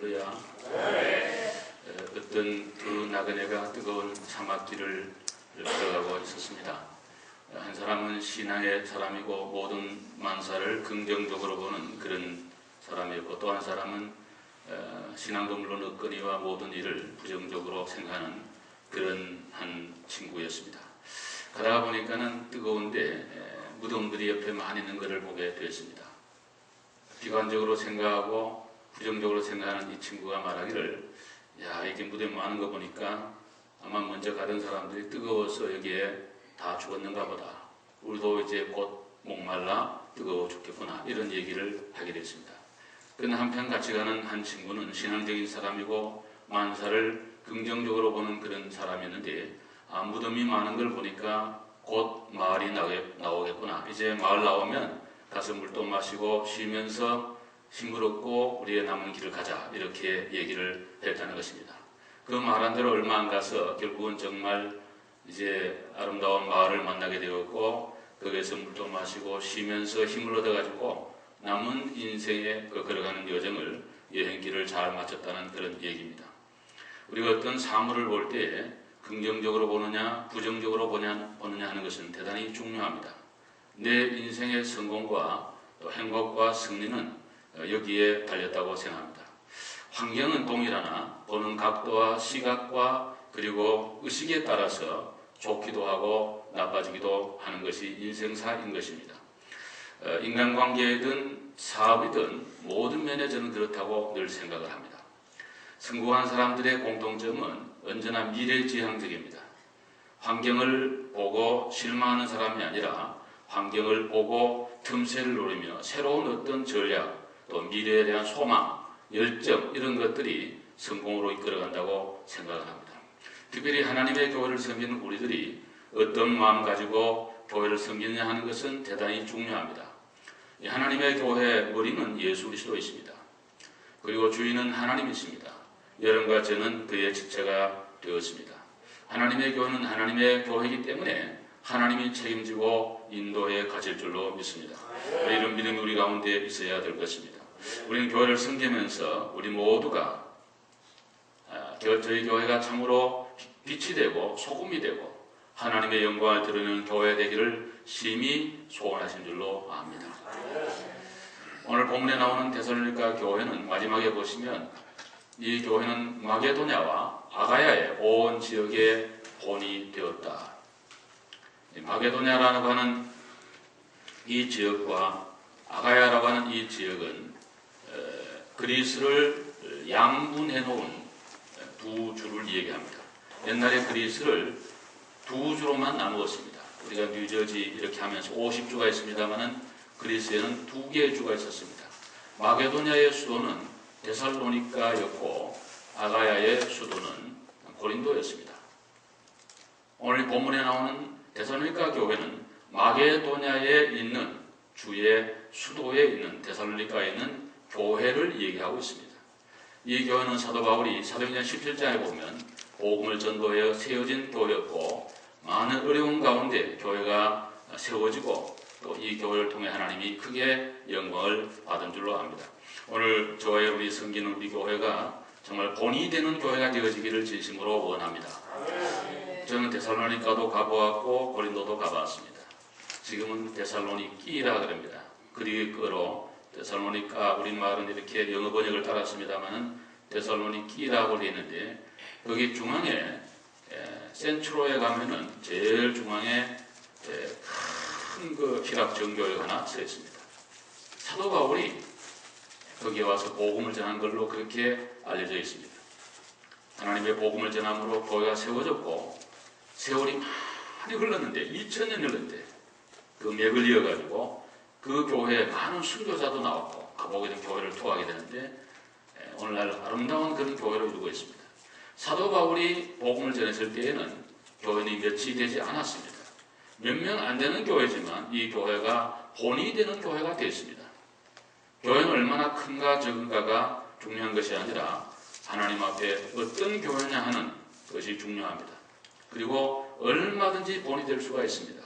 믿어야 어떤 그 나그네가 뜨거운 사막길을 걸어가고 있었습니다. 한 사람은 신앙의 사람이고 모든 만사를 긍정적으로 보는 그런 사람이었고, 또 한 사람은 신앙도 물론 없거니와 모든 일을 부정적으로 생각하는 그런 한 친구였습니다. 가다가 보니까는 뜨거운데 무덤들이 옆에 많이 있는 것을 보게 되었습니다. 비관적으로 생각하고 부정적으로 생각하는 이 친구가 말하기를, 야, 이게 무덤 많은 거 보니까 아마 먼저 가던 사람들이 뜨거워서 여기에 다 죽었는가 보다. 우리도 이제 곧 목말라 뜨거워 죽겠구나. 이런 얘기를 하게 됐습니다. 그러나 한편 같이 가는 한 친구는 신앙적인 사람이고 만사를 긍정적으로 보는 그런 사람이었는데, 무덤이 많은 걸 보니까 곧 마을이 나오겠구나. 이제 마을 나오면 가서 물도 마시고 쉬면서 힘을 얻고 우리의 남은 길을 가자. 이렇게 얘기를 했다는 것입니다. 그 말한 대로 얼마 안 가서 결국은 정말 이제 아름다운 마을을 만나게 되었고, 거기에서 물도 마시고 쉬면서 힘을 얻어가지고 남은 인생에 걸어가는 여행길을 잘 마쳤다는 그런 얘기입니다. 우리가 어떤 사물을 볼 때 긍정적으로 보느냐 부정적으로 보느냐 하는 것은 대단히 중요합니다. 내 인생의 성공과 또 행복과 승리는 여기에 달렸다고 생각합니다. 환경은 동일하나 보는 각도와 시각과 그리고 의식에 따라서 좋기도 하고 나빠지기도 하는 것이 인생사인 것입니다. 인간관계이든 사업이든 모든 면에 저는 그렇다고 늘 생각을 합니다. 성공한 사람들의 공통점은 언제나 미래지향적입니다. 환경을 보고 실망하는 사람이 아니라 환경을 보고 틈새를 노리며 새로운 어떤 전략, 또 미래에 대한 소망, 열정, 이런 것들이 성공으로 이끌어간다고 생각을 합니다. 특별히 하나님의 교회를 섬기는 우리들이 어떤 마음 가지고 교회를 섬기느냐 하는 것은 대단히 중요합니다. 하나님의 교회의 머리는 예수 그리스도이십니다. 그리고 주인은 하나님이십니다. 여러분과 저는 그의 지체가 되었습니다. 하나님의 교회는 하나님의 교회이기 때문에 하나님이 책임지고 인도해 가실 줄로 믿습니다. 이런 믿음이 우리 가운데 있어야 될 것입니다. 우리는 교회를 섬기면서 우리 모두가 저희 교회가 참으로 빛이 되고 소금이 되고 하나님의 영광을 드러내는 교회 되기를 심히 소원하신 줄로 압니다. 오늘 본문에 나오는 데살로니가 교회는 마지막에 보시면 이 교회는 마게도냐와 아가야의 온 지역의 본이 되었다. 마게도냐라고 하는 이 지역과 아가야라고 하는 이 지역은 그리스를 양분해 놓은 두 주를 얘기합니다. 옛날에 그리스를 두 주로만 나누었습니다. 우리가 뉴저지 이렇게 하면서 50주가 있습니다만은 그리스에는 두 개의 주가 있었습니다. 마게도냐의 수도는 데살로니가였고 아가야의 수도는 고린도였습니다. 오늘 본문에 나오는 데살로니가 교회는 마게도냐에 있는 주의 수도에 있는 데살로니가에 있는 교회를 얘기하고 있습니다. 이 교회는 사도 바울이 사도행전 17장에 보면 복음을 전도하여 세워진 교회였고 많은 어려운 가운데 교회가 세워지고 또 이 교회를 통해 하나님이 크게 영광을 받은 줄로 압니다. 오늘 저와 여러분이 섬기는 우리 교회가 정말 본이 되는 교회가 되어지기를 진심으로 원합니다. 저는 데살로니가도 가보았고 고린도도 가봤습니다. 지금은 데살로니키라 그럽니다. 그리스어로 데살로니가 우리말은 이렇게 영어 번역을 따랐습니다만은 데살로니키라고 되어 있는데 거기 중앙에 센트로에 가면은 제일 중앙에 큰 그 히랍 정교회가 하나 서 있습니다. 사도 바울이 거기에 와서 복음을 전한 걸로 그렇게 알려져 있습니다. 하나님의 복음을 전함으로 교회가 세워졌고 세월이 많이 흘렀는데 2000년이 흘렀는데 그 맥을 이어가지고 그 교회에 많은 순교자도 나왔고 가보게 된 교회를 투어하게 되는데 오늘날 아름다운 그런 교회를 이루고 있습니다. 사도 바울이 복음을 전했을 때에는 교회는 몇이 되지 않았습니다. 몇 명 안 되는 교회지만 이 교회가 본이 되는 교회가 되었습니다. 교회는 얼마나 큰가 적은가가 중요한 것이 아니라 하나님 앞에 어떤 교회냐 하는 것이 중요합니다. 그리고 얼마든지 본이 될 수가 있습니다.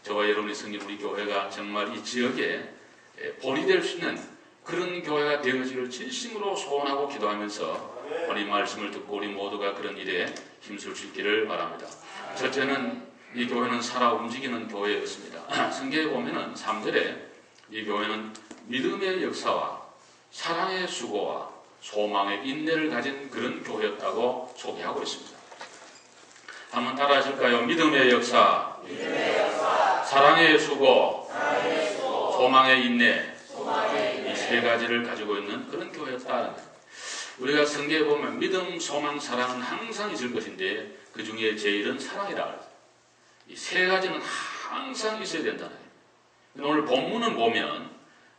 저와 여러분이 섬긴 우리 교회가 정말 이 지역에 본이 될 수 있는 그런 교회가 되어지기를 진심으로 소원하고 기도하면서 우리 말씀을 듣고 우리 모두가 그런 일에 힘쓸 수 있기를 바랍니다. 첫째는 이 교회는 살아 움직이는 교회였습니다. 성경에 보면은 3절에 이 교회는 믿음의 역사와 사랑의 수고와 소망의 인내를 가진 그런 교회였다고 소개하고 있습니다. 한번 따라 하실까요? 믿음의 역사, 사랑의 수고, 소망의 인내, 이 세 가지를 가지고 있는 그런 교회였다는 거예요. 우리가 성경에 보면 믿음, 소망, 사랑은 항상 있을 것인데 그 중에 제일은 사랑이라 그래요. 이 세 가지는 항상 있어야 된다는 거예요. 오늘 본문을 보면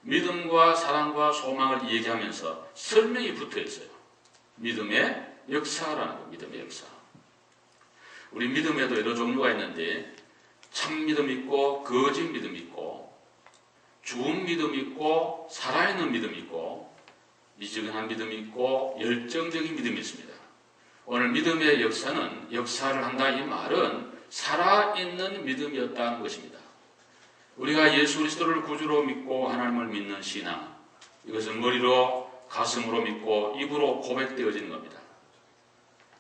믿음과 사랑과 소망을 얘기하면서 설명이 붙어 있어요. 믿음의 역사라는 거예요. 믿음의 역사. 우리 믿음에도 여러 종류가 있는데 참 믿음 있고 거짓 믿음 있고 죽은 믿음 있고 살아있는 믿음 있고 미지근한 믿음이 있고 열정적인 믿음이 있습니다. 오늘 믿음의 역사는 역사를 한다 이 말은 살아있는 믿음이었다는 것입니다. 우리가 예수 그리스도를 구주로 믿고 하나님을 믿는 신앙, 이것은 머리로 가슴으로 믿고 입으로 고백되어지는 겁니다.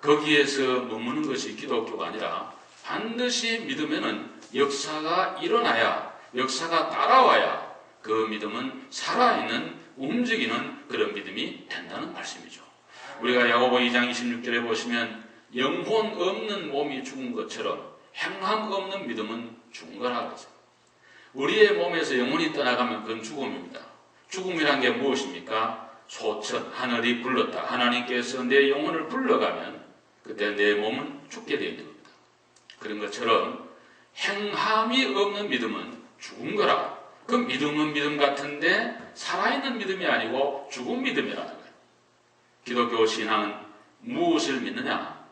거기에서 머무는 것이 기독교가 아니라 반드시 믿음에는 역사가 일어나야, 역사가 따라와야 그 믿음은 살아있는 움직이는 그런 믿음이 된다는 말씀이죠. 우리가 야고보 2장 26절에 보시면 영혼 없는 몸이 죽은 것처럼 행함 없는 믿음은 죽은 거라 그러죠. 우리의 몸에서 영혼이 떠나가면 그건 죽음입니다. 죽음이란 게 무엇입니까? 소천, 하늘이 불렀다. 하나님께서 내 영혼을 불러가면 그때 내 몸은 죽게 되어 있는 겁니다. 그런 것처럼 행함이 없는 믿음은 죽은 거라. 그 믿음은 믿음 같은데 살아있는 믿음이 아니고 죽은 믿음이라는 거예요. 기독교 신앙은 무엇을 믿느냐?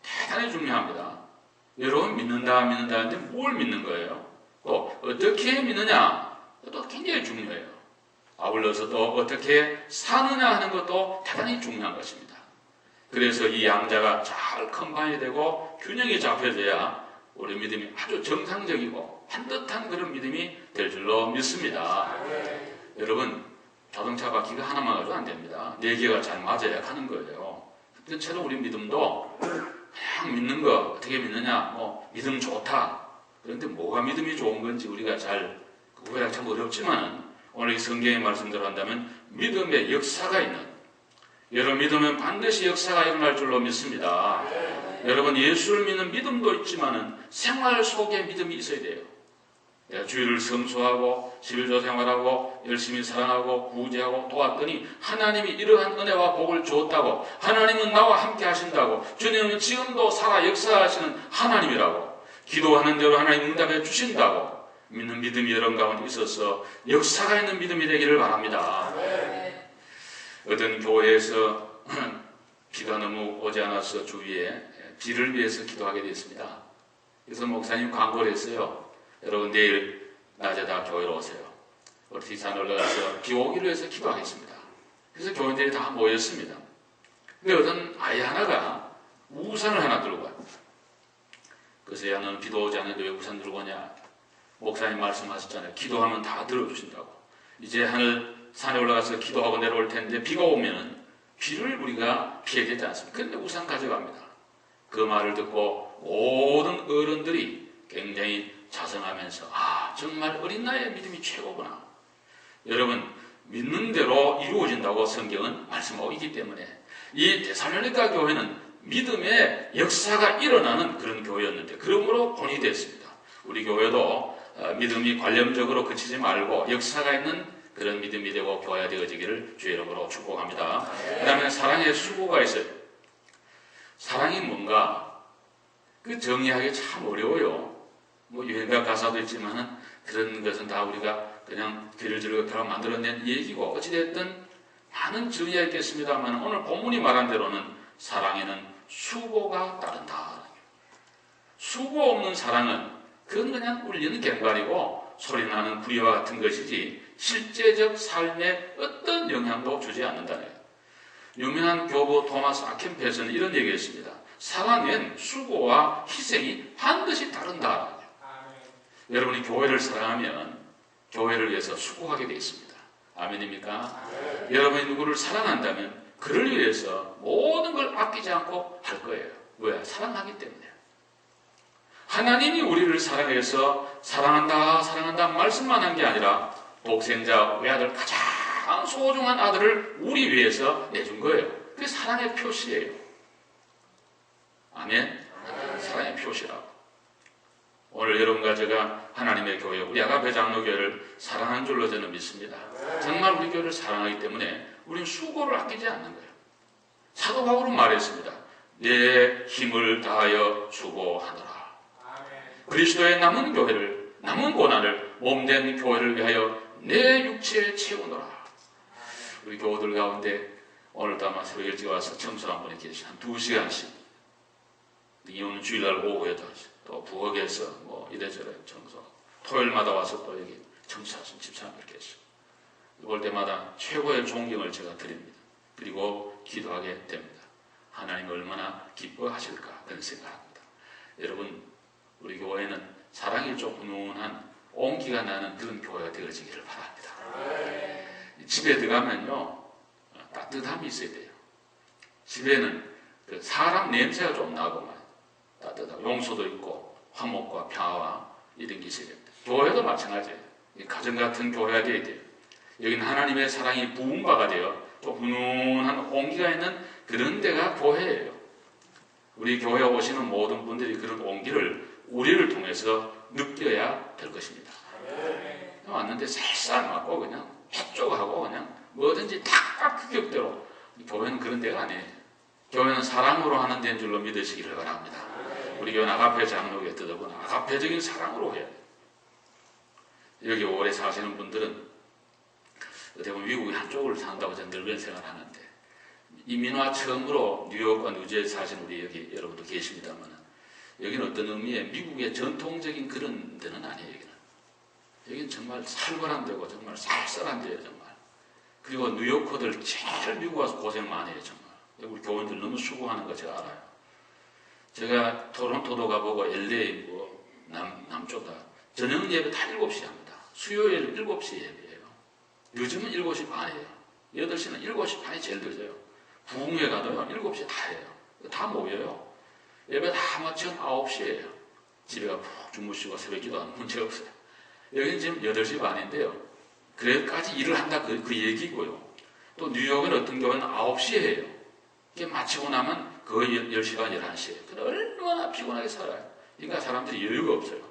대단히 중요합니다. 여러분 믿는다 하는데 뭘 믿는 거예요? 또 어떻게 믿느냐? 또 굉장히 중요해요. 아울러서 또 어떻게 사느냐 하는 것도 대단히 중요한 것입니다. 그래서 이 양자가 잘 컴바인이 되고 균형이 잡혀져야 우리 믿음이 아주 정상적이고 반듯한 그런 믿음이 될 줄로 믿습니다. 여러분 자동차 바퀴가 하나만 가지고 안 됩니다. 4개가 잘 맞아야 가는 거예요. 그처럼 우리 믿음도 그냥 믿는 거 어떻게 믿느냐? 믿음 좋다. 그런데 뭐가 믿음이 좋은 건지 우리가 잘 구분하기가 참 어렵지만 오늘 이 성경의 말씀대로 한다면 믿음의 역사가 있는, 여러분 믿으면 반드시 역사가 일어날 줄로 믿습니다. 여러분 예수를 믿는 믿음도 있지만 생활 속에 믿음이 있어야 돼요. 내가 주일을 성수하고 11조 생활하고 열심히 사랑하고 구제하고 도왔더니 하나님이 이러한 은혜와 복을 주었다고, 하나님은 나와 함께 하신다고, 주님은 지금도 살아 역사하시는 하나님이라고, 기도하는 대로 하나님 응답해 주신다고 믿는 믿음이 여러분 가운데 있어서 역사가 있는 믿음이 되기를 바랍니다. 어떤 교회에서 비가 너무 오지 않아서 주위에 비를 위해서 기도하게 되었습니다. 그래서 목사님 광고를 했어요. 여러분 내일 낮에 다 교회로 오세요. 우리 산에 올라가서 비 오기로 해서 기도하겠습니다. 그래서 교인들이 다 모였습니다. 근데 어떤 아이 하나가 우산을 하나 들고 와요. 그래서 야 너는 비도 오지 않는데 왜 우산 들고 오냐? 목사님 말씀하셨잖아요. 기도하면 다 들어주신다고. 이제 하늘 산에 올라가서 기도하고 내려올 텐데 비가 오면 비를 우리가 피해야 되지 않습니까? 그런데 우산 가져갑니다. 그 말을 듣고 모든 어른들이 굉장히 자성하면서 정말 어린 나이에 믿음이 최고구나. 여러분 믿는 대로 이루어진다고 성경은 말씀하고 있기 때문에 이 데살로니가 교회는 믿음의 역사가 일어나는 그런 교회였는데 그러므로 본이 됐습니다. 우리 교회도 믿음이 관념적으로 그치지 말고 역사가 있는 그런 믿음이 되고 교회가 되어지기를 주의 이름으로 축복합니다. 그 다음에 사랑의 수고가 있어요. 사랑이 뭔가 그 정의하기 참 어려워요. 유행가 가사도 있지만 그런 것은 다 우리가 그냥 귀를 즐겁게 만들어낸 얘기고 어찌됐든 많은 정의가 있겠습니다만 오늘 본문이 말한 대로는 사랑에는 수고가 따른다. 수고 없는 사랑은 그건 그냥 울리는 갱발이고 소리나는 부리와 같은 것이지 실제적 삶에 어떤 영향도 주지 않는다네요. 유명한 교부 토마스 아켄페스는 이런 얘기했습니다. 사랑엔 수고와 희생이 반드시 따른다. 여러분이 교회를 사랑하면 교회를 위해서 수고하게 되어 있습니다. 아멘입니까? 여러분이 누구를 사랑한다면 그를 위해서 모든 걸 아끼지 않고 할 거예요. 왜? 사랑하기 때문에. 하나님이 우리를 사랑해서 사랑한다 말씀만 한 게 아니라 독생자 외아들 가장 소중한 아들을 우리 위해서 내준 거예요. 그게 사랑의 표시예요. 아멘? 사랑의 표시라고. 오늘 여러분과 제가 하나님의 교회, 우리 아가페 장로교회를 사랑하는 줄로 저는 믿습니다. 정말 우리 교회를 사랑하기 때문에 우리는 수고를 아끼지 않는 거예요. 사도 바울은 말했습니다. 내 힘을 다하여 수고하노라. 그리스도의 남은 교회를, 남은 고난을 몸된 교회를 위하여 내 육체에 채우노라. 우리 교우들 가운데 오늘도 아마 새벽 일찍 와서 청소 한 분이 계시 한 2시간씩 이오는 주일날 오후에도 또 부엌에서 뭐 이래저래 청소, 토요일마다 와서 또 여기 청소하신 집사람들 계시고 볼 때마다 최고의 존경을 제가 드립니다. 그리고 기도하게 됩니다. 하나님 얼마나 기뻐하실까 그런 생각합니다. 여러분, 우리 교회는 사랑이 좀 훈훈한 온기가 나는 그런 교회가 되어지기를 바랍니다. 집에 들어가면요 따뜻함이 있어야 돼요. 집에는 그 사람 냄새가 좀 나고만 따뜻하고 용서도 있고 화목과 평화와 이런 게 있어야 됩니다. 교회도 마찬가지예요. 가정 같은 교회가 되어야 돼요. 여기는 하나님의 사랑이 부은 바가 되어 또 훈훈한 온기가 있는 그런 데가 교회예요. 우리 교회에 오시는 모든 분들이 그런 온기를 우리를 통해서 느껴야 될 것입니다. 왔는데 살살 맞고 그냥 해쪽하고 그냥 뭐든지 다 규격대로. 교회는 그런 데가 아니에요. 교회는 사랑으로 하는 데인 줄로 믿으시기를 바랍니다. 우리 교회는 아가페 장로교회 뜻하고는 아가페적인 사랑으로 해야 돼요. 여기 오래 사시는 분들은 대부분 미국의 한쪽을 산다고 저는 늘 그런 생각을 하는데 이민화 처음으로 뉴욕과 뉴저지에 사신 우리 여기 여러분도 계십니다만 여기는 어떤 의미의 미국의 전통적인 그런 데는 아니에요. 여기는 정말 살벌한 데고 정말 쌀쌀한 데예요. 정말. 그리고 뉴요커들 제일 미국 와서 고생 많이 해요. 정말. 우리 교원들 너무 수고하는 거 제가 알아요. 제가 토론토도 가보고 LA 뭐 남쪽 다 저녁 예배 다 7시에 합니다. 수요일 7시 예배예요. 요즘은 7시 반이에요. 8시는 7시 반이 제일 늦어요. 부흥회 가도요 7시에 다 해요. 다 모여요. 예배 다 마치면 9시에요. 집에 가 푹 주무시고 새벽 기도하는 문제 없어요. 여기는 지금 8시 반인데요. 그래까지 일을 한다 그 얘기고요. 또 뉴욕은 어떤 교회는 9시에 해요. 이게 마치고 나면 거의 10시간 11시에요. 근데 얼마나 피곤하게 살아요. 그러니까 사람들이 여유가 없어요.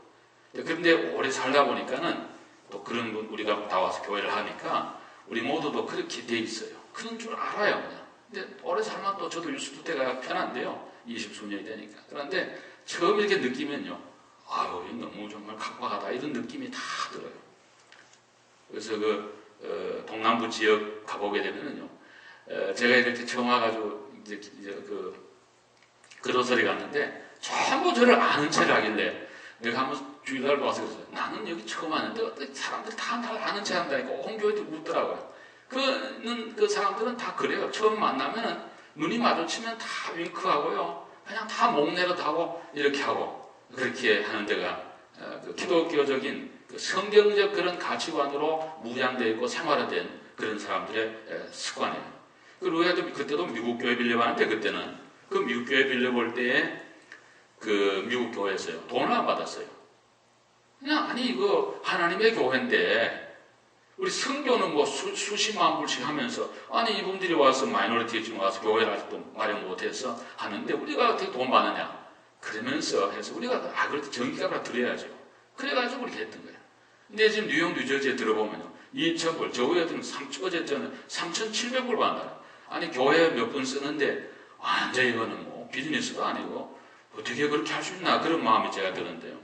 그런데 오래 살다 보니까는 또 그런 분 우리가 다 와서 교회를 하니까 우리 모두도 그렇게 돼 있어요. 그런 줄 알아요. 그냥. 근데 오래 살면 또 저도 유스도 때가 편한데요. 20수년이 되니까. 그런데 처음 이렇게 느끼면요. 아유, 너무 정말 각박하다. 이런 느낌이 다 들어요. 그래서 동남부 지역 가보게 되면요. 제가 이렇게 처음 와가지고 이제 그로서리 갔는데 전부 저를 아는 체를 하길래 내가 한번 주일날 와서 그랬어요. 나는 여기 처음 왔는데 어떻게 사람들이 다 날 아는 체 한다니까 온 교회도 웃더라고요. 그 사람들은 다 그래요. 처음 만나면은 눈이 마주치면 다 윙크하고요. 그냥 다 목내려다고 이렇게 하고 그렇게 하는 데가 기독교적인 성경적 그런 가치관으로 무장되어 있고 생활화된 그런 사람들의 습관이에요. 그리고 그때도 미국 교회 빌려봤는데 그때는 그 미국 교회 빌려볼 때에 그 미국 교회에서요. 돈을 안 받았어요. 그냥 아니 이거 하나님의 교회인데 우리 성교는 뭐 수십만 불씩 하면서 아니 이분들이 와서 마이너리티 지금 와서 교회를 아직도 마련 못해서 하는데 우리가 어떻게 돈 받느냐 그러면서 해서 우리가 그래도 전기값을 드려야죠. 그래가지고 우리 했던 거예요. 근데 지금 뉴욕 뉴저지에 들어보면요 2,000불 저 위에는 어제 저는 3,700불 받는다. 아니 교회 몇 분 쓰는데 완전 이거는 뭐 비즈니스도 아니고 어떻게 그렇게 할 수 있나 그런 마음이 제가 드는데요.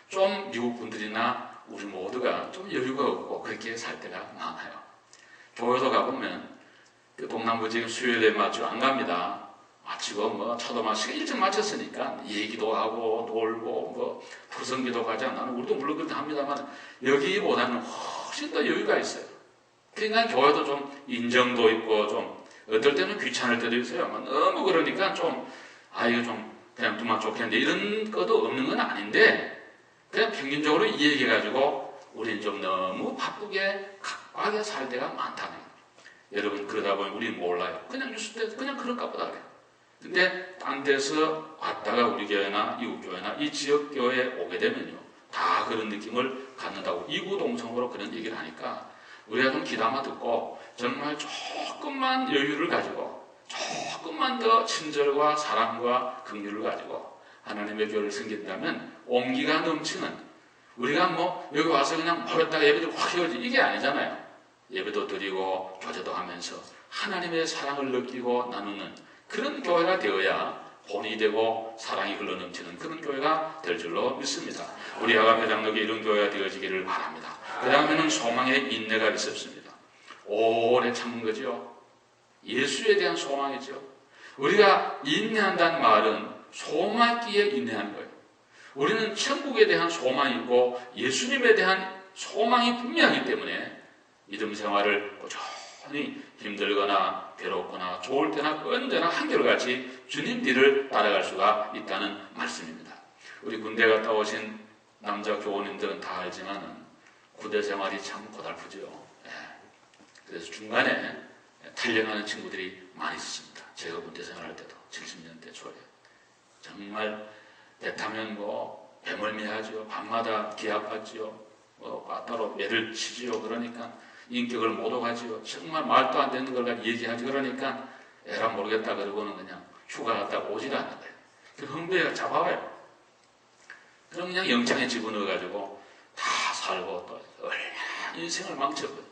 좀 미국 분들이나 우리 모두가 좀 여유가 없고 그렇게 살 때가 많아요. 교회도 가보면 그 동남부 지금 수요일에 마치고 안 갑니다. 마치고 뭐 차도 마시고 일찍 마쳤으니까 얘기도 하고 놀고 뭐 부성기도 가자. 나는 우리도 물론 그렇게 합니다만 여기보다는 훨씬 더 여유가 있어요. 그러니까 교회도 좀 인정도 있고 좀 어떨 때는 귀찮을 때도 있어요. 너무 그러니까 좀 이거 좀 그냥 두면 좋겠는데 이런 것도 없는 건 아닌데 그냥 평균적으로 이 얘기해가지고 우리는 좀 너무 바쁘게 악에 살 때가 많다는 거예요. 여러분, 그러다 보면 우리는 몰라요. 그냥 뉴스 때 그냥 그럴까 보다 그래요. 근데 딴 데서 왔다가 우리 교회나 이웃 교회나 이 지역 교회에 오게 되면요, 다 그런 느낌을 갖는다고 이구동성으로 그런 얘기를 하니까 우리가 좀 귀담아 듣고 정말 조금만 여유를 가지고 조금만 더 친절과 사랑과 긍휼을 가지고 하나님의 교회를 섬긴다면 온기가 넘치는, 우리가 뭐 여기 와서 그냥 모였다가 예배도 확 해오지 이게 아니잖아요. 예배도 드리고 교제도 하면서 하나님의 사랑을 느끼고 나누는 그런 교회가 되어야 본이 되고 사랑이 흘러넘치는 그런 교회가 될 줄로 믿습니다. 우리 아가페 장로교 이런 교회가 되어지기를 바랍니다. 그 다음에는 소망의 인내가 있었습니다. 오래 참은 거죠. 예수에 대한 소망이죠. 우리가 인내한다는 말은 소망기에 인내하는 거예요. 우리는 천국에 대한 소망이 있고 예수님에 대한 소망이 분명하기 때문에 믿음 생활을 꾸준히 힘들거나 괴롭거나 좋을 때나 언제나 한결같이 주님 뒤를 따라갈 수가 있다는 말씀입니다. 우리 군대 갔다 오신 남자 교원님들은 다 알지만 군대 생활이 참 고달프죠. 그래서 중간에 탈영하는 친구들이 많이 있었습니다. 제가 군대 생활할 때도 70년대 초에 정말 배 타면 뭐 배멀미하죠. 밤마다 기합하지요. 뭐 따로 매를 치지요. 그러니까 인격을 모독하지요. 정말 말도 안 되는 걸 얘기하지. 그러니까 에라 모르겠다 그러고는 그냥 휴가 갔다 오지도 않는 거예요. 그 흥부가 잡아와요. 그럼 그냥 영창에 집어넣어가지고 다 살고 또 얼마나 인생을 망쳤거든요.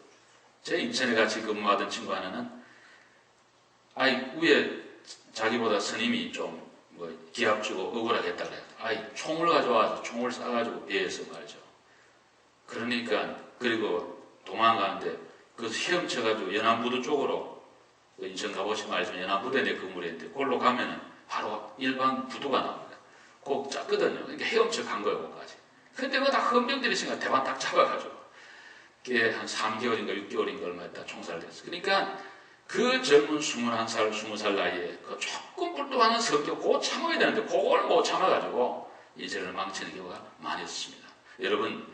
제 인천에 같이 근무하던 친구 하나는 위에 자기보다 스님이 좀 뭐 기합 주고 억울하겠다 그래요. 총을 가져와서 총을 쏴가지고 배에서 말이죠. 그러니까 그리고 도망가는데 그 헤엄쳐가지고 연안부두 쪽으로, 인천 가보시면 알지만 연안부두에 내 근무를 했는데 그걸로 가면은 바로 일반 부두가 나옵니다. 꼭 작거든요. 그러니까 헤엄쳐 간 거예요, 거기까지. 근데 그거 다 헌병들이 있으니까 대만 딱 잡아가지고 그게 한 3개월인가 6개월인가 얼마 있다 총살됐어요. 그러니까 그 젊은 21살, 20살 나이에 그 조금 뿔뚝하는 성격 그거 참아야 되는데 그걸 못 참아가지고 인생을 망치는 경우가 많이 있습니다. 여러분,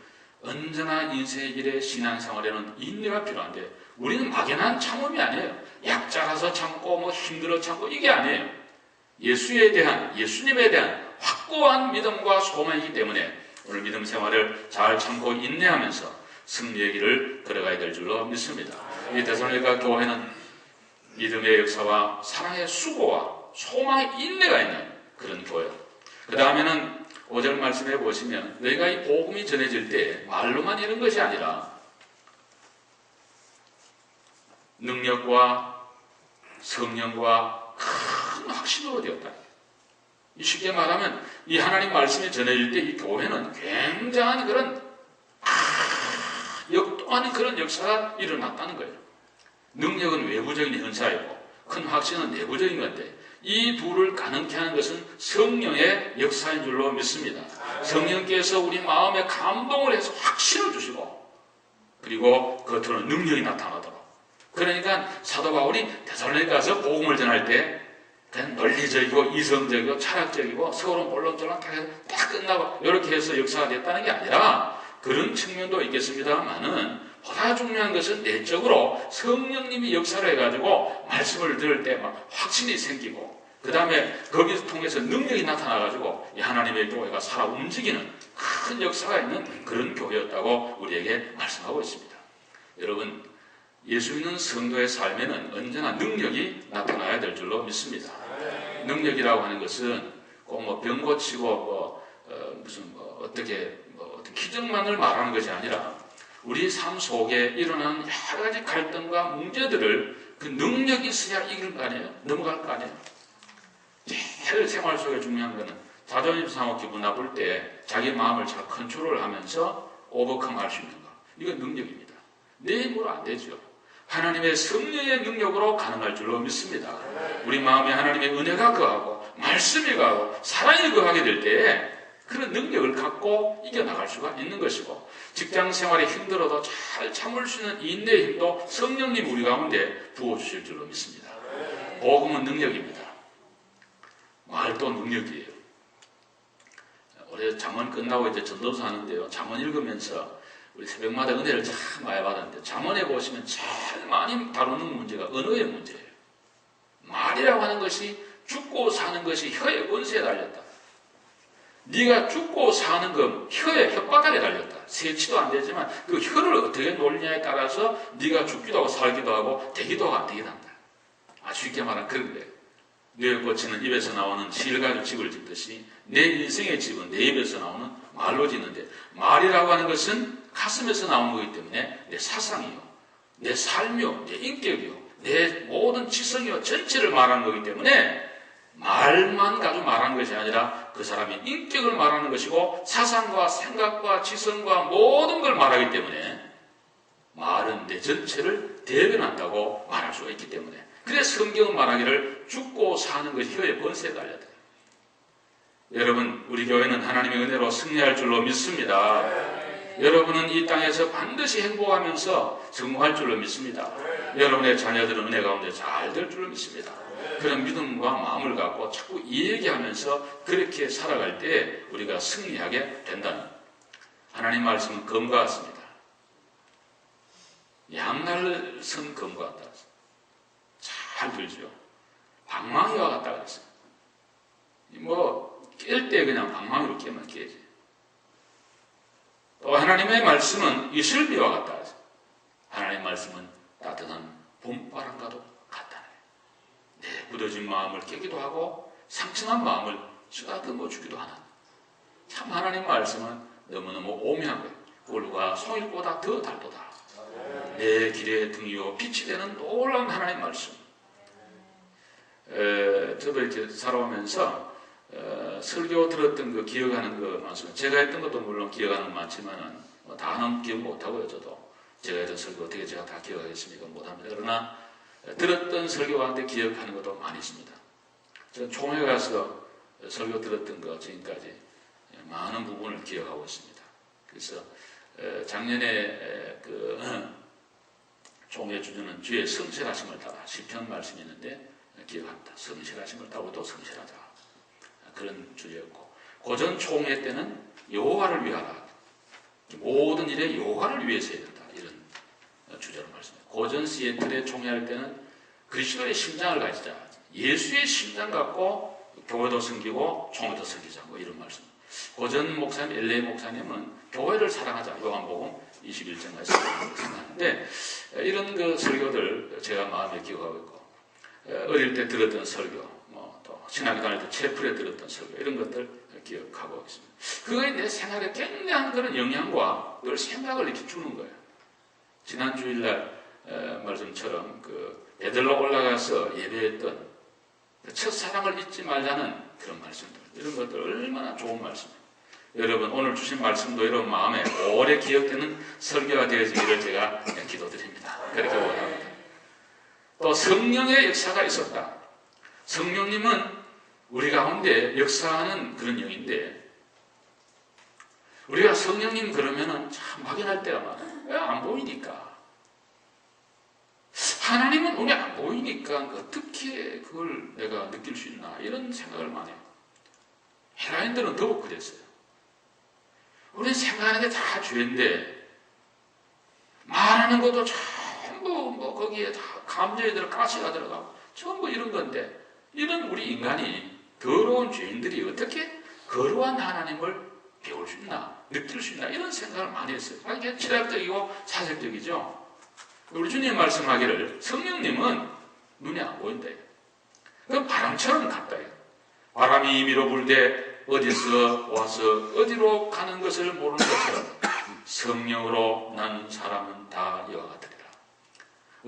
언제나 인생의 길에 신앙생활에는 인내가 필요한데 우리는 막연한 참음이 아니에요. 약자라서 참고 뭐 힘들어 참고 이게 아니에요. 예수님에 대한 확고한 믿음과 소망이기 때문에 오늘 믿음 생활을 잘 참고 인내하면서 승리의 길을 걸어가야 될 줄로 믿습니다. 이 데살로니가 교회는 믿음의 역사와 사랑의 수고와 소망의 인내가 있는 그런 교회. 그 다음에는 5절 말씀해 보시면 너희가 이 복음이 전해질 때 말로만 이런 것이 아니라 능력과 성령과 큰 확신으로 되었다. 쉽게 말하면 이 하나님 말씀이 전해질 때 이 교회는 굉장한 그런 역동하는 그런 역사가 일어났다는 거예요. 능력은 외부적인 현상이고 큰 확신은 내부적인 건데 이 둘을 가능케 하는 것은 성령의 역사인 줄로 믿습니다. 성령께서 우리 마음에 감동을 해서 확신을 주시고 그리고 겉으로 능력이 나타나도록. 그러니까 사도 바울이 데살로니가서 복음을 전할 때 그냥 논리적이고 이성적이고 철학적이고 서론 본론적으로 딱 끝나고 이렇게 해서 역사가 됐다는 게 아니라 그런 측면도 있겠습니다만은 보다 중요한 것은 내적으로 성령님이 역사를 해가지고 말씀을 들을 때 막 확신이 생기고 그 다음에 거기서 통해서 능력이 나타나가지고 이 하나님의 교회가 살아 움직이는 큰 역사가 있는 그런 교회였다고 우리에게 말씀하고 있습니다. 여러분, 예수 믿는 성도의 삶에는 언제나 능력이 나타나야 될 줄로 믿습니다. 능력이라고 하는 것은 꼭 뭐 병 고치고 무슨 어떤 기적만을 말하는 것이 아니라 우리 삶 속에 일어나는 여러 가지 갈등과 문제들을 그 능력이 있어야 이길 거 아니에요? 넘어갈 거 아니에요? 제일 생활 속에 중요한 거는 자존심 상하고 기분 나쁠 때 자기 마음을 잘 컨트롤하면서 오버컴 할 수 있는 거. 이건 능력입니다. 내 힘으로 안 되죠. 하나님의 성령의 능력으로 가능할 줄로 믿습니다. 우리 마음에 하나님의 은혜가 거하고 말씀이 거하고 사랑이 거하게 될 때에 그런 능력을 갖고 이겨나갈 수가 있는 것이고 직장 생활이 힘들어도 잘 참을 수 있는 인내의 힘도 성령님 우리 가운데 부어주실 줄로 믿습니다. 복음은 능력입니다. 말도 능력이에요. 올해 잠언 끝나고 이제 전도서 하는데요. 잠언 읽으면서 우리 새벽마다 은혜를 참 많이 받았는데 잠언에 보시면 제일 많이 다루는 문제가 언어의 문제예요. 말이라고 하는 것이 죽고 사는 것이 혀의 권세에 달렸다. 네가 죽고 사는 건 혀의 혓바닥에 달렸다. 세치도 안 되지만 그 혀를 어떻게 놀리냐에 따라서 네가 죽기도 하고 살기도 하고 되기도 하고 안 되기도 한다. 아주 쉽게 말하면 그런 거예요. 뇌를 꽂히는 입에서 나오는 실 가지고 집을 짓듯이 내 인생의 집은 내 입에서 나오는 말로 짓는데, 말이라고 하는 것은 가슴에서 나오는 거기 때문에 내 사상이요, 내 삶이요, 내 인격이요, 내 모든 지성이요 전체를 말하는 거기 때문에 말만 가지고 말하는 것이 아니라 그 사람의 인격을 말하는 것이고 사상과 생각과 지성과 모든 걸 말하기 때문에 말은 내 전체를 대변한다고 말할 수가 있기 때문에, 그래서 성경은 말하기를 죽고 사는 것이 혀의 번세에 달렸다. 여러분, 우리 교회는 하나님의 은혜로 승리할 줄로 믿습니다. 여러분은 이 땅에서 반드시 행복하면서 성공할 줄로 믿습니다. 여러분의 자녀들은 은혜 가운데 잘 될 줄로 믿습니다. 그런 믿음과 마음을 갖고 자꾸 얘기하면서 그렇게 살아갈 때 우리가 승리하게 된다는, 하나님 말씀은 검과 같습니다. 양날을 선 검과 같다. 잘 들죠. 방망이와 같다 그랬어요. 깰 때 그냥 방망이로 깨면 깨지. 또 하나님의 말씀은 이슬비와 같다 그랬어요. 하나님의 말씀은 따뜻한 봄바람과도 같다네. 내 굳어진 마음을 깨기도 하고 상처난 마음을 쓰다듬어 주기도 하는, 참 하나님 말씀은 너무너무 오묘한 거예요. 꿀과 송일보다 더 달도다. 내 길의 등이요 빛이 되는 놀라운 하나님 말씀. 저도 이렇게 살아오면서 설교 들었던 거 기억하는 거 많습니다. 제가 했던 것도 물론 기억하는 거 많지만은 다는 기억 못하고요. 저도 제가 했던 설교 어떻게 제가 다 기억하겠습니까? 못합니다. 그러나 들었던 설교 가운데 기억하는 것도 많이 있습니다. 저는 총회 가서 설교 들었던 거 지금까지 많은 부분을 기억하고 있습니다. 그래서 작년에 그 총회 주주는 주의 성실하심을 따라 시편 말씀이 있는데 기억합니다. 성실하심을 따고 또 성실하자, 그런 주제였고, 고전 총회 때는 여호와를 위하라, 모든 일에 여호와를 위해서 해야 된다, 이런 주제로 말씀해요. 고전 시애틀에 총회할 때는 그리스도의 심장을 가지자, 예수의 심장 갖고 교회도 섬기고 총회도 섬기자, 이런 말씀. 고전 목사님, LA 목사님은 교회를 사랑하자, 요한복음 21장 말씀을 생각하는데, 이런 그 설교들 제가 마음에 기억하고 있고, 어릴 때 들었던 설교, 또 신학교 다닐 때 채플에 들었던 설교, 이런 것들 기억하고 있습니다. 그거에 내 생활에 굉장한 그런 영향과 늘 생각을 이렇게 주는 거예요. 지난 주일날 말씀처럼 그 베들로 올라가서 예배했던 그 첫사랑을 잊지 말자는 그런 말씀들, 이런 것들 얼마나 좋은 말씀이에요. 여러분, 오늘 주신 말씀도 여러분 마음에 오래 기억되는 설교가 되어지기를 제가 기도드립니다. 그렇게 원합니다. 또 성령의 역사가 있었다. 성령님은 우리 가운데 역사하는 그런 영인데, 우리가 성령님 그러면은 참 막연할 때가 많아요. 왜 안 보이니까. 하나님은 눈에 안 보이니까 어떻게 그걸 내가 느낄 수 있나, 이런 생각을 많이 해요. 헬라인들은 더욱 그랬어요. 우리는 생각하는 게 다 죄인데 말하는 것도 전부 거기에 다 감정에 들어 가시가 들어가고 전부 이런 건데, 이런 우리 인간이 더러운 죄인들이 어떻게 거룩한 하나님을 배울 수 있나, 느낄 수 있나, 이런 생각을 많이 했어요. 이게 철학적이고 사실적이죠. 우리 주님 말씀하기를 성령님은 눈에 안 보인다. 그건 바람처럼 같다. 바람이 임의로 불되 어디서 와서 어디로 가는 것을 모르는 것처럼 성령으로 난 사람은 다 이와 같으리라.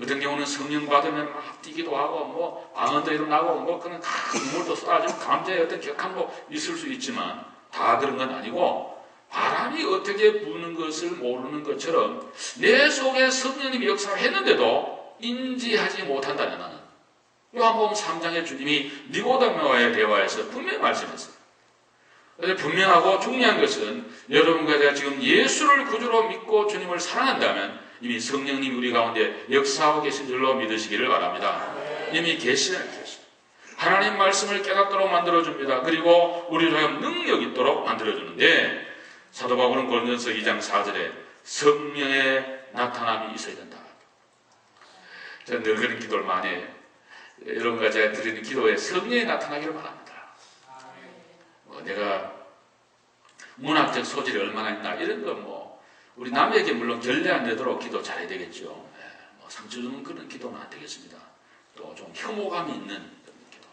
어떤 경우는 성령 받으면 막 뛰기도 하고 방언도 일어나고 그런 눈물도 쏟아지고 감정의 어떤 격함도 있을 수 있지만 다 그런 건 아니고, 바람이 어떻게 부는 것을 모르는 것처럼 내 속에 성령님이 역사를 했는데도 인지하지 못한다는, 나는 요한복음 3장에 주님이 니고데모와의 대화에서 분명히 말씀했어요. 분명하고 중요한 것은 여러분과 제가 지금 예수를 구주로 믿고 주님을 사랑한다면 이미 성령님이 우리 가운데 역사하고 계신 줄로 믿으시기를 바랍니다. 이미 계시는 계시. 하나님 말씀을 깨닫도록 만들어줍니다. 그리고 우리로 하여금 능력 있도록 만들어주는데, 사도 바울은 고린도서 2장 4절에 성령의 나타남이 있어야 된다. 저는 늘 그런 기도를 많이 해요. 여러분과 제가 드리는 기도에 성령이 나타나기를 바랍니다. 내가 문학적 소질이 얼마나 있나 이런 거 우리 남에게 물론 결례 안 되도록 기도 잘해야 되겠죠. 상처 주는 그런 기도는 안 되겠습니다. 또 좀 혐오감이 있는 그런 기도.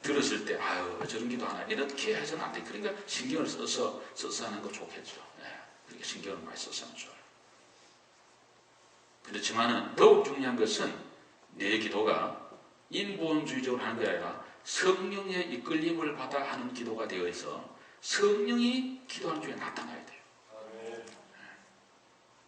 들었을 때 아유 저런 기도 하나 이렇게 해서는 안 돼. 그러니까 신경을 써서 하는 거 좋겠죠. 그러니까 신경을 많이 써서 하면 좋아요. 그렇지만은 더욱 중요한 것은 내 기도가 인본주의적으로 하는 게 아니라 성령의 이끌림을 받아 하는 기도가 되어 있어 성령이 기도하는 중에 나타나야 돼요.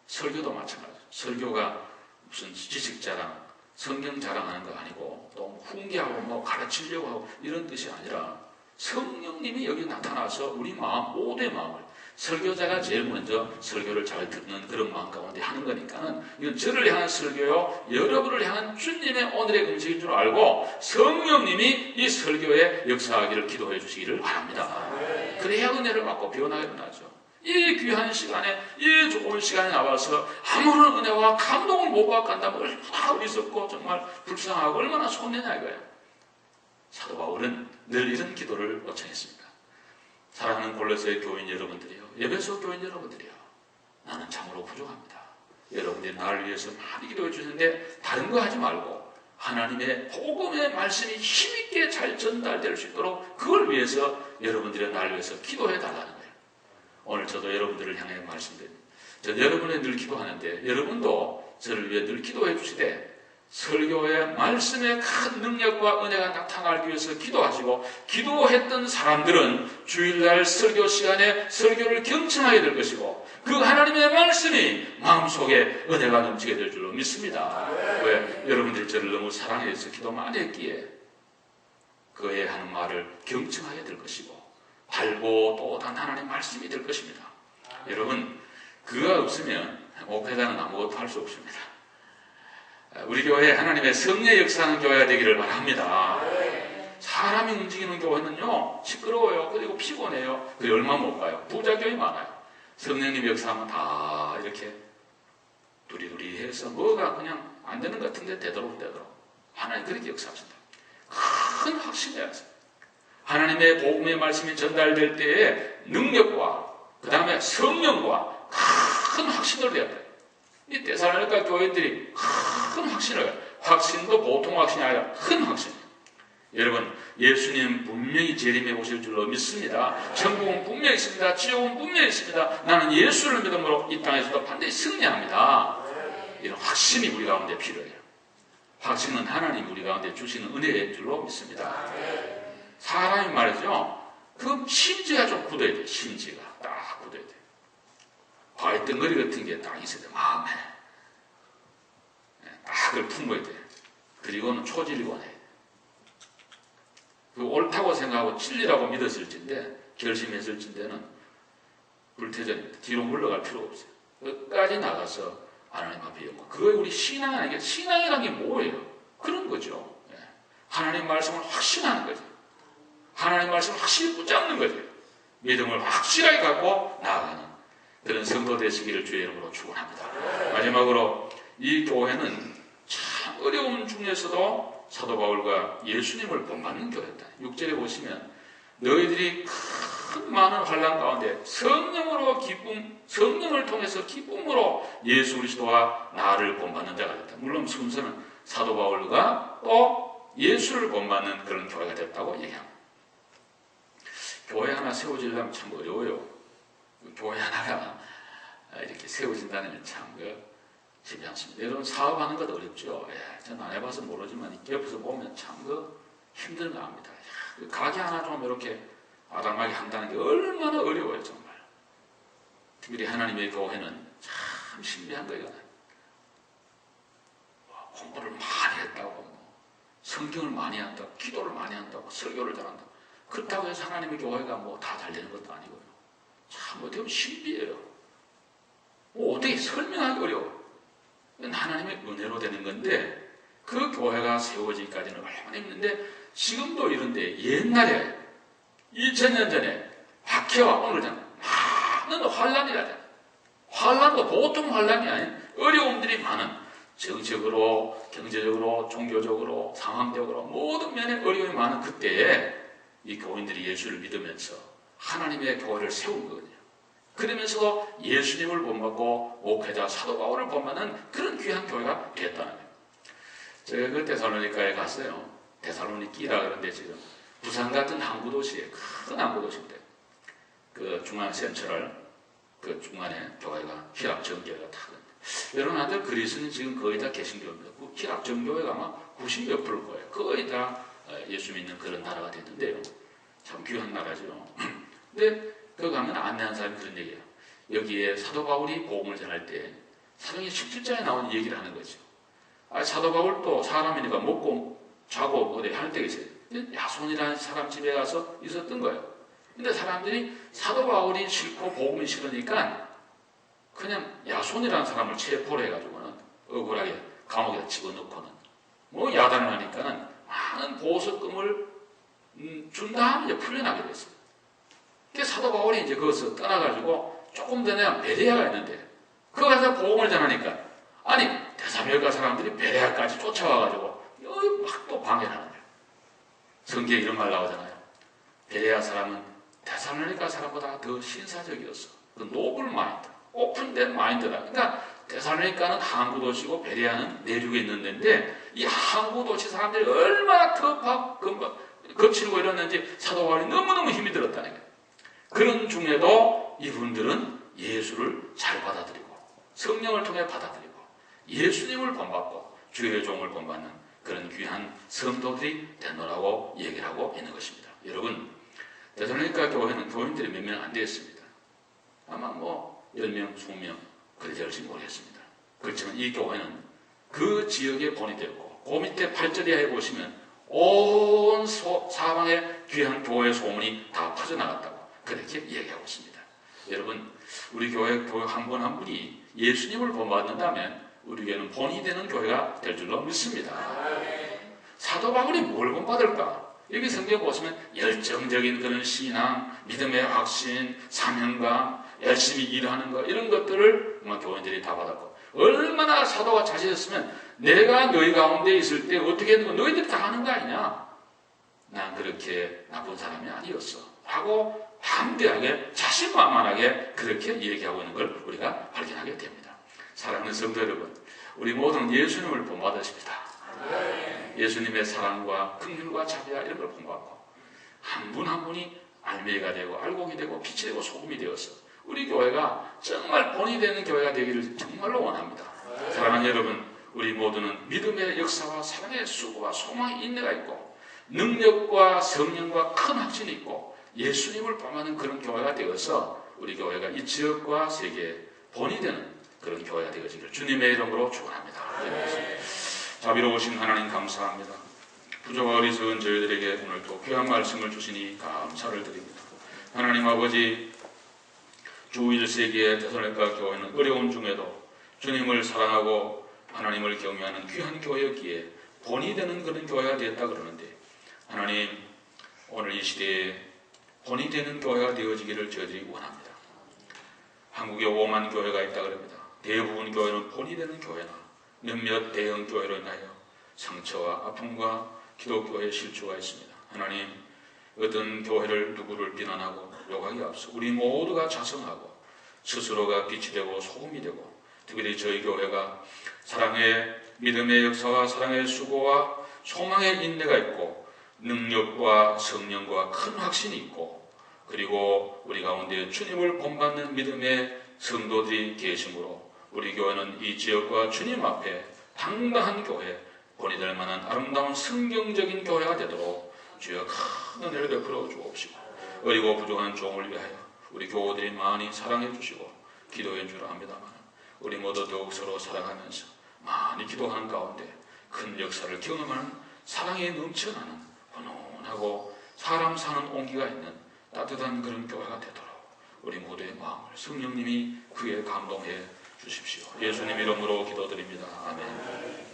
설교도 마찬가지예요. 설교가 무슨 지식 자랑, 성경 자랑하는 거 아니고 또 훈계하고 가르치려고 하고 이런 뜻이 아니라 성령님이 여기 나타나서 우리 마음, 모두의 마음을 설교자가 제일 먼저 설교를 잘 듣는 그런 마음 가운데 하는 거니까는 이건 저를 향한 설교요, 여러분을 향한 주님의 오늘의 음식인 줄 알고 성령님이 이 설교에 역사하기를 기도해 주시기를 바랍니다. 그래야 은혜를 받고 변화가 일어나죠. 이 귀한 시간에, 이 좋은 시간에 나와서 아무런 은혜와 감동을 못 받고 간다면 얼마나 어리석고 정말 불쌍하고 얼마나 손해냐 이거예요. 사도 바울은 늘 이런 기도를 요청했습니다. 사랑하는 골로새 교인 여러분들이요, 에베소 교인 여러분들이요, 나는 참으로 부족합니다. 여러분들이 나를 위해서 많이 기도해 주시는데 다른 거 하지 말고 하나님의 복음의 말씀이 힘있게 잘 전달될 수 있도록 그걸 위해서 여러분들이 나를 위해서 기도해 달라는 거예요. 오늘 저도 여러분들을 향해 말씀드립니다. 저는 여러분에 늘 기도하는데 여러분도 저를 위해 늘 기도해 주시되 설교의 말씀의 큰 능력과 은혜가 나타나기 위해서 기도하시고 기도했던 사람들은 주일날 설교 시간에 설교를 경청하게 될 것이고 그 하나님의 말씀이 마음속에 은혜가 넘치게 될 줄로 믿습니다. 왜? 여러분들이 저를 너무 사랑해서 기도 많이 했기에 그의 하는 말을 경청하게 될 것이고 달고 또한 하나님의 말씀이 될 것입니다. 여러분 그가 없으면 목회자는 아무것도 할 수 없습니다. 우리 교회 하나님의 성령 역사하는 교회가 되기를 바랍니다. 사람이 움직이는 교회는요 시끄러워요. 그리고 피곤해요. 그리고 얼마 못 가요. 부자교회 많아요. 성령님 역사하면 다 이렇게 두리두리해서 뭐가 그냥 안 되는 것 같은데 되도록 하나님 그렇게 역사하신다. 큰 확신해야 해요. 하나님의 복음의 말씀이 전달될 때에 능력과 그 다음에 성령과 큰 확신을 내야 돼요. 이 데살로니가 교회들이 큰 확신을 해요. 확신도 보통 확신이 아니라 큰 확신. 여러분 예수님 분명히 재림해 오실 줄로 믿습니다. 천국은 분명히 있습니다. 지옥은 분명히 있습니다. 나는 예수를 믿음으로 이 땅에서도 반드시 승리합니다. 이런 확신이 우리 가운데 필요해요. 확신은 하나님 우리 가운데 주시는 은혜인 줄로 믿습니다. 사람이 말이죠. 그 심지가 좀 굳어야 돼. 심지가 딱 굳어야 돼. 발등거리 같은 게 딱 있어야 돼. 마음에 딱 그걸 품어야 돼. 그리고는 초질권해. 그 옳다고 생각하고 진리라고 믿었을진데 결심했을진데는 불태전입니다. 뒤로 물러갈 필요가 없어요. 끝까지 나가서 하나님 앞에 영광. 그게 우리 신앙이 아니게 신앙이라는 게 뭐예요? 그런 거죠. 하나님 말씀을 확신하는 거죠. 하나님 말씀을 확실히 붙잡는 거죠. 믿음을 확실하게 갖고 나아가는 그런 성도 되시기를 주의 이름으로 축원합니다. 마지막으로 이 교회는 참 어려움 중에서도 사도 바울과 예수님을 본받는 교회다. 6절에 보시면 너희들이 큰 많은 환난 가운데 성령으로 성령을 통해서 기쁨으로 예수 그리스도와 나를 본받는 자가 됐다. 물론 순서는 사도 바울과 또 예수를 본받는 그런 교회가 됐다고 얘기합니다. 교회 하나 세워지려면 참 어려워요. 교회 하나가 이렇게 세워진다는 참 쉽지 않습니다. 여러분 사업하는 것도 어렵죠. 저는 안 해봐서 모르지만 옆에서 보면 참 힘든 거 압니다. 가게 하나 좀 이렇게 아담하게 한다는 게 얼마나 어려워요 정말. 특별히 하나님의 교회는 참 신비한 거예요. 공부를 많이 했다고 성경을 많이 한다고 기도를 많이 한다고 설교를 잘한다고 그렇다고 해서 하나님의 교회가 다 잘 되는 것도 아니고요. 참 어떻게 보면 신비해요. 어떻게 설명하기 어려워. 이건 하나님의 은혜로 되는 건데 그 교회가 세워지기까지는 얼마나 힘든데 지금도 이런데 옛날에 2000년 전에 박해와 오늘 전 많은 환란이라잖아요. 환란도 보통 환란이 아닌 어려움들이 많은, 정치적으로, 경제적으로, 종교적으로, 상황적으로 모든 면에 어려움이 많은 그때에 이 교인들이 예수를 믿으면서 하나님의 교회를 세운 거거든요. 그러면서 예수님을 본받고 목회자 사도 바울을 본받는 그런 귀한 교회가 되었다는 거예요. 제가 그 데살로니가에 갔어요. 데살로니키라 그러는데 지금 부산 같은 항구 도시에, 큰 항구 도시인데 그 중앙 센트럴 그 중간에 교회가 히랍 정교회가 다 있는데, 여러분 아들 그리스는 지금 거의 다 개신교입니다. 히랍 정교회가 아마 90몇 프로일 거예요. 거의 다 예수 믿는 그런 나라가 됐는데요. 참 귀한 나라죠. 근데 거기 가면 안내한 사람이 그런 얘기예요. 여기에 사도 바울이 복음을 전할 때 사도행전 17장에 나온 얘기를 하는 거죠. 사도 바울도 사람이니까 먹고 자고 어디 할 때가 있어요. 야손이라는 사람 집에 가서 있었던 거예요. 근데 사람들이 사도 바울이 싫고 복음이 싫으니까 그냥 야손이라는 사람을 체포를 해가지고는 억울하게 감옥에 집어넣고는 뭐 야단을 하니까는 많은 보석금을 준 다음에 풀려나게 됐어요. 그래서 사도 바울이 이제 거기서 떠나가지고 조금 전에 베레아가 있는데 거기 가서 복음을 전하니까 아니 데살로니가 사람들이 베레아까지 쫓아와가지고 여기 막 또 방해를 하는 거예요. 성경에 이런 말 나오잖아요. 베레아 사람은 데살로니가 사람보다 더 신사적이었어. 그 노블 마인드, 오픈된 마인드다. 그러니까 데살로니가는 항구 도시고 베레아는 내륙에 있는 데인데 이 항구 도시 사람들이 얼마나 거칠고 이랬는지 사도 바울이 너무너무 힘이 들었다는 거예요. 그런 중에도 이분들은 예수를 잘 받아들이고 성령을 통해 받아들이고 예수님을 본받고 주의 종을 본받는 그런 귀한 성도들이 됐노라고 얘기를 하고 있는 것입니다. 여러분, 데살로니가 교회는 교인들이 몇 명 안 되었습니다. 아마 뭐 10명, 20명 그리 될지 모르겠습니다. 그렇지만 이 교회는 그 지역에 본이 되었고 그 밑에 8절에 보시면 온 사방에 귀한 교회의 소문이 다 퍼져나갔다고 그렇게 얘기하고 있습니다. 여러분, 우리 교회 한 분 한 분이 예수님을 본받는다면 우리 교회는 본이 되는 교회가 될 줄로 믿습니다. 사도 바울이 뭘 본받을까? 여기 성경 보시면 열정적인 그런 신앙, 믿음의 확신, 사명감, 열심히 일하는 것 이런 것들을 교인들이 다 받았고 얼마나 사도가 자신있으면 내가 너희 가운데 있을 때 어떻게 했는 거 너희들이 다 하는 거 아니냐? 난 그렇게 나쁜 사람이 아니었어 하고 담대하게 자신만만하게 그렇게 얘기하고 있는 걸 우리가 발견하게 됩니다. 사랑하는 성도 여러분, 우리 모두는 예수님을 본받으십니다. 예수님의 사랑과 긍휼과 자비와 이런 걸 본받고 한 분 한 분이 알매가 되고 알곡이 되고 빛이 되고 소금이 되어서 우리 교회가 정말 본이 되는 교회가 되기를 정말로 원합니다. 사랑하는 여러분, 우리 모두는 믿음의 역사와 사랑의 수고와 소망의 인내가 있고 능력과 성령과 큰 확신이 있고 예수님을 본받는 그런 교회가 되어서 우리 교회가 이 지역과 세계에 본이 되는 그런 교회가 되어지기를 주님의 이름으로 축원합니다. 자비로우신 하나님 감사합니다. 부족하고 어리석은 저희들에게 오늘 또 귀한 말씀을 주시니 감사를 드립니다. 하나님 아버지, 주 1세기의 데살로니가 교회는 어려운 중에도 주님을 사랑하고 하나님을 경외하는 귀한 교회였기에 본이 되는 그런 교회가 되었다 그러는데 하나님, 오늘 이 시대에 본이 되는 교회가 되어지기를 저희들이 원합니다. 한국에 5만 교회가 있다 그럽니다. 대부분 교회는 본이 되는 교회나 몇몇 대형 교회로 인하여 상처와 아픔과 기독교의 실주가 있습니다. 하나님, 어떤 교회를 누구를 비난하고 욕하기 앞서 우리 모두가 자성하고 스스로가 빛이 되고 소금이 되고 특별히 저희 교회가 사랑의 믿음의 역사와 사랑의 수고와 소망의 인내가 있고 능력과 성령과 큰 확신이 있고 그리고 우리 가운데 주님을 본받는 믿음의 성도들이 계시므로 우리 교회는 이 지역과 주님 앞에 당당한 교회, 본이 될 만한 아름다운 성경적인 교회가 되도록 주여 큰 은혜를 베풀어 주옵시고 어리고 부족한 종을 위하여 우리 교우들이 많이 사랑해 주시고 기도해 주라 합니다만 우리 모두 더욱 서로 사랑하면서 많이 기도하는 가운데 큰 역사를 경험하는 사랑이 넘쳐나는 훈훈하고 사람 사는 온기가 있는 따뜻한 그런 교회가 되도록 우리 모두의 마음을 성령님이 그에 감동해 주십시오. 예수님 이름으로 기도드립니다. 아멘.